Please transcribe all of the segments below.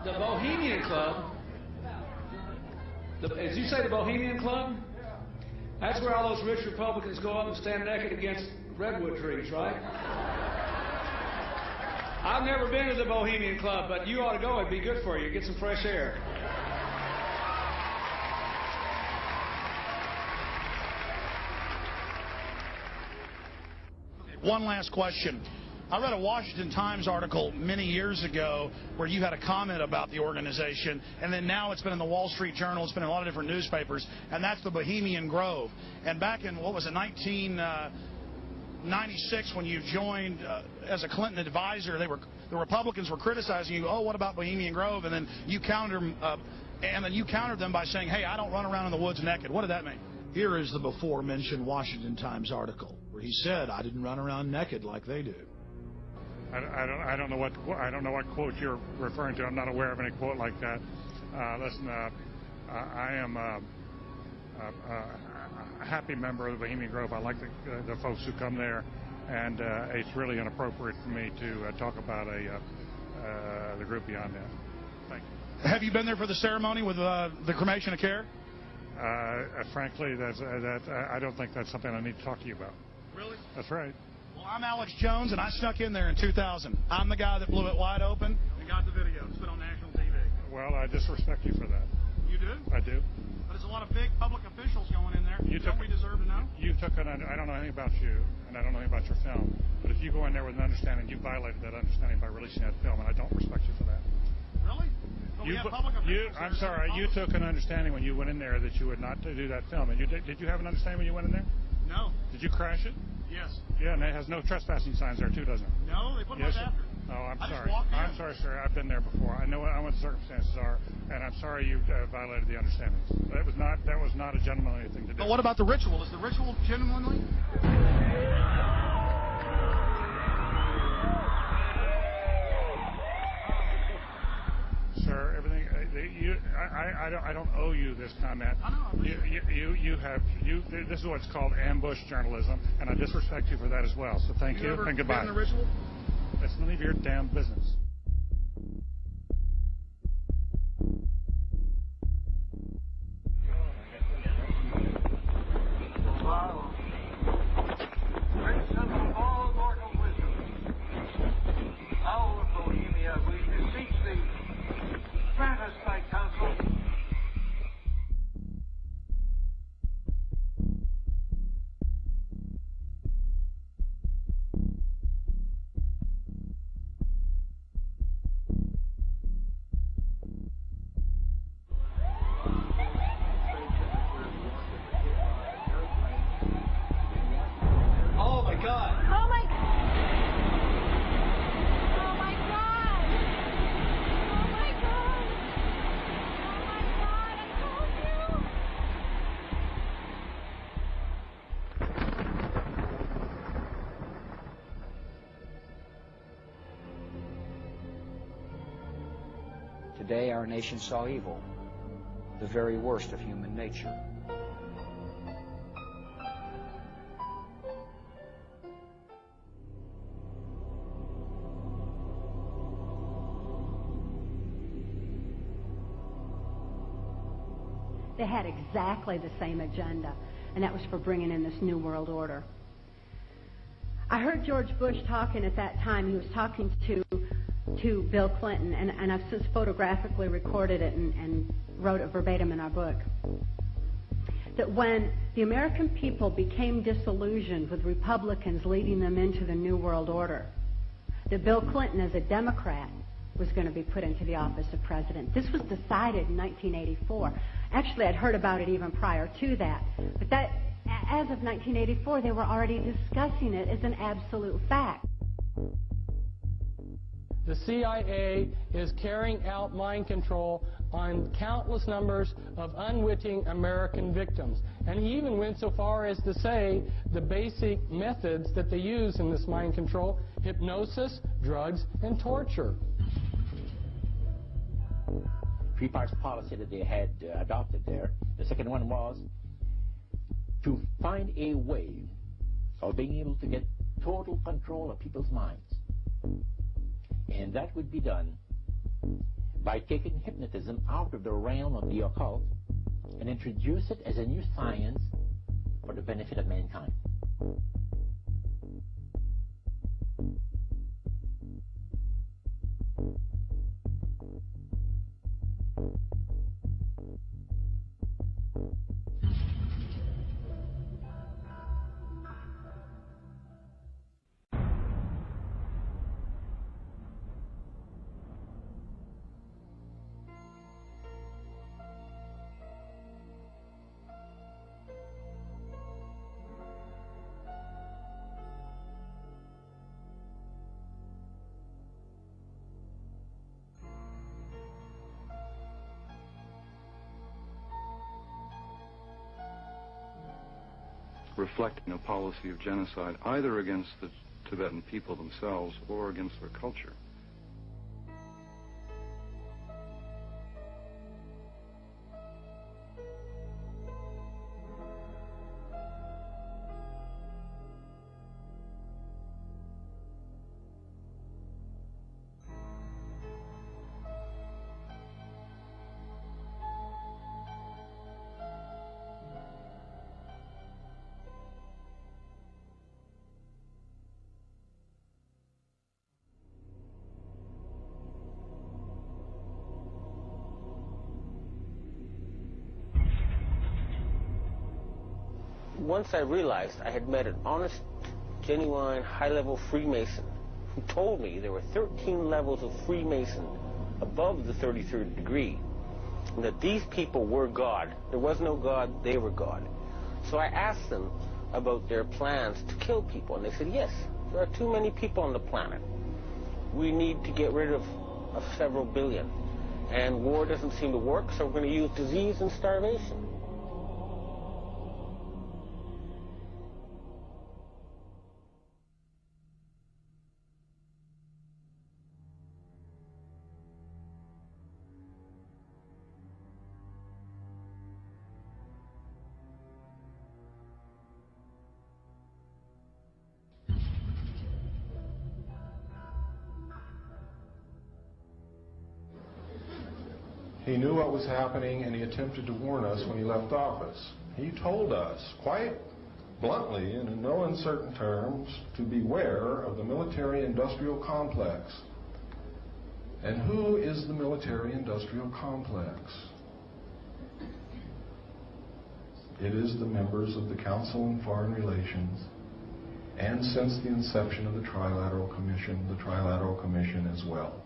The Bohemian Club? As you say, the Bohemian Club? That's where all those rich Republicans go up and stand naked against redwood trees, right? I've never been to the Bohemian Club, but you ought to go. It'd be good for you. Get some fresh air. One last question. I read a Washington Times article many years ago where you had a comment about the organization, and then now it's been in the Wall Street Journal, it's been in a lot of different newspapers, and that's the Bohemian Grove. And back in, what was it, 1996, when you joined as a Clinton advisor, the Republicans were criticizing you, oh, what about Bohemian Grove? And then you countered them by saying, hey, I don't run around in the woods naked. What did that mean? Here is the before-mentioned Washington Times article where he said, I didn't run around naked like they do. I don't know what quote you're referring to. I'm not aware of any quote like that. Listen, I am a happy member of the Bohemian Grove. I like the folks who come there, and it's really inappropriate for me to talk about the group beyond that. Thank you. Have you been there for the ceremony with the cremation of care? Frankly, I don't think that's something I need to talk to you about. Really? That's right. Well, I'm Alex Jones, and I snuck in there in 2000. I'm the guy that blew it wide open and got the video. It's been on national TV. Well, I disrespect you for that. You do? I do. But there's a lot of big public officials going in there. Don't we deserve to know? I don't know anything about you, and I don't know anything about your film. But if you go in there with an understanding, you violated that understanding by releasing that film, and I don't respect you for that. Really? But we have public officials. I'm sorry. You took an understanding when you went in there that you would not do that film. And did you have an understanding when you went in there? No. Did you crash it? Yes. Yeah, and it has no trespassing signs there, too, doesn't it? No, they put them after. Oh, I'm sorry. I'm sorry, sir. I've been there before. I know what the circumstances are, and I'm sorry you violated the understandings. That was not a gentlemanly thing to do. But what about the ritual? Is the ritual gentlemanly? Sir, everything. I don't owe you this comment. I know. This is what's called ambush journalism, and I disrespect you for that as well. So thank you and goodbye. Been in the ritual? It's none of your damn business. Great symbol of all mortal wisdom. Owl of Bohemia, we beseech thee, grant us thy counsel. Oh, my God. Oh, my God. Oh, my God. Oh, my God. Oh, my God. I told you. Today our nation saw evil, the very worst of human nature. They had exactly the same agenda, and that was for bringing in this New World Order. I heard George Bush talking at that time. He was talking to Bill Clinton, and I've since photographically recorded it and wrote it verbatim in our book, that when the American people became disillusioned with Republicans leading them into the New World Order, that Bill Clinton, as a Democrat, was going to be put into the office of president. This was decided in 1984. Actually, I'd heard about it even prior to that. But that, as of 1984, they were already discussing it as an absolute fact. The CIA is carrying out mind control on countless numbers of unwitting American victims. And he even went so far as to say the basic methods that they use in this mind control: hypnosis, drugs, and torture. Three parts policy that they had adopted there. The second one was to find a way of being able to get total control of people's minds. And that would be done by taking hypnotism out of the realm of the occult and introduce it as a new science for the benefit of mankind. Reflecting a policy of genocide either against the Tibetan people themselves or against their culture. Once I realized I had met an honest, genuine, high-level Freemason who told me there were 13 levels of Freemason above the 33rd degree, and that these people were God. There was no God, they were God. So I asked them about their plans to kill people, and they said, yes, there are too many people on the planet. We need to get rid of several billion. And war doesn't seem to work, so we're going to use disease and starvation. He knew what was happening, and he attempted to warn us when he left office. He told us, quite bluntly and in no uncertain terms, to beware of the military-industrial complex. And who is the military-industrial complex? It is the members of the Council on Foreign Relations, and since the inception of the Trilateral Commission as well.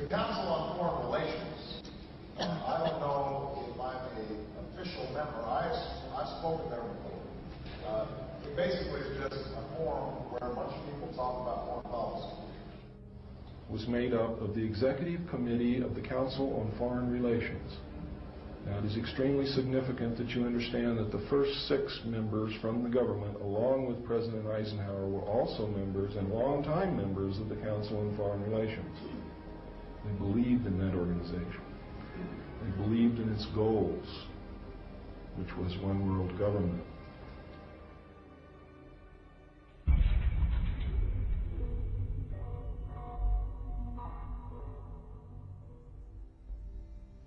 The Council on Foreign Relations, I don't know if I'm an official member. I've spoken there before. It basically is just a forum where a bunch of people talk about foreign policy. Was made up of the Executive Committee of the Council on Foreign Relations. Now, it is extremely significant that you understand that the first 6 members from the government, along with President Eisenhower, were also members and longtime members of the Council on Foreign Relations. They believed in that organization. They believed in its goals, which was one world government.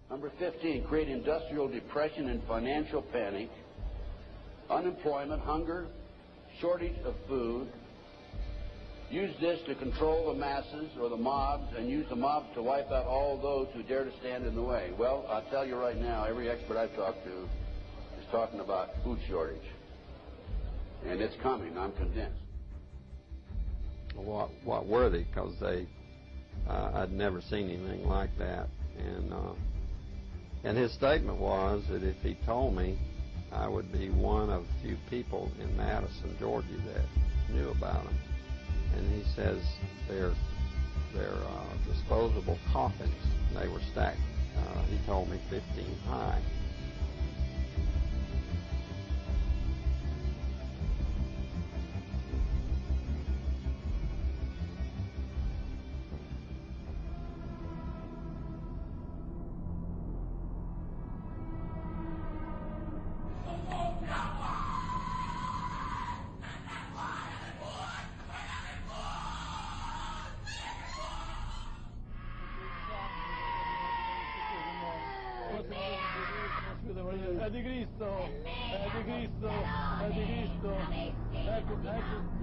Number 15, create industrial depression and financial panic, unemployment, hunger, shortage of food. Use this to control the masses or the mobs, and use the mobs to wipe out all those who dare to stand in the way. Well, I'll tell you right now, every expert I've talked to is talking about food shortage. And it's coming, I'm convinced. What were they? Because I'd never seen anything like that. And his statement was that if he told me, I would be one of few people in Madison, Georgia that knew about them. And he says they're disposable coffins. They were stacked, he told me, 15 high. Scusa Maria, è di Cristo, è di Cristo, è di Cristo. Ecco, ecco.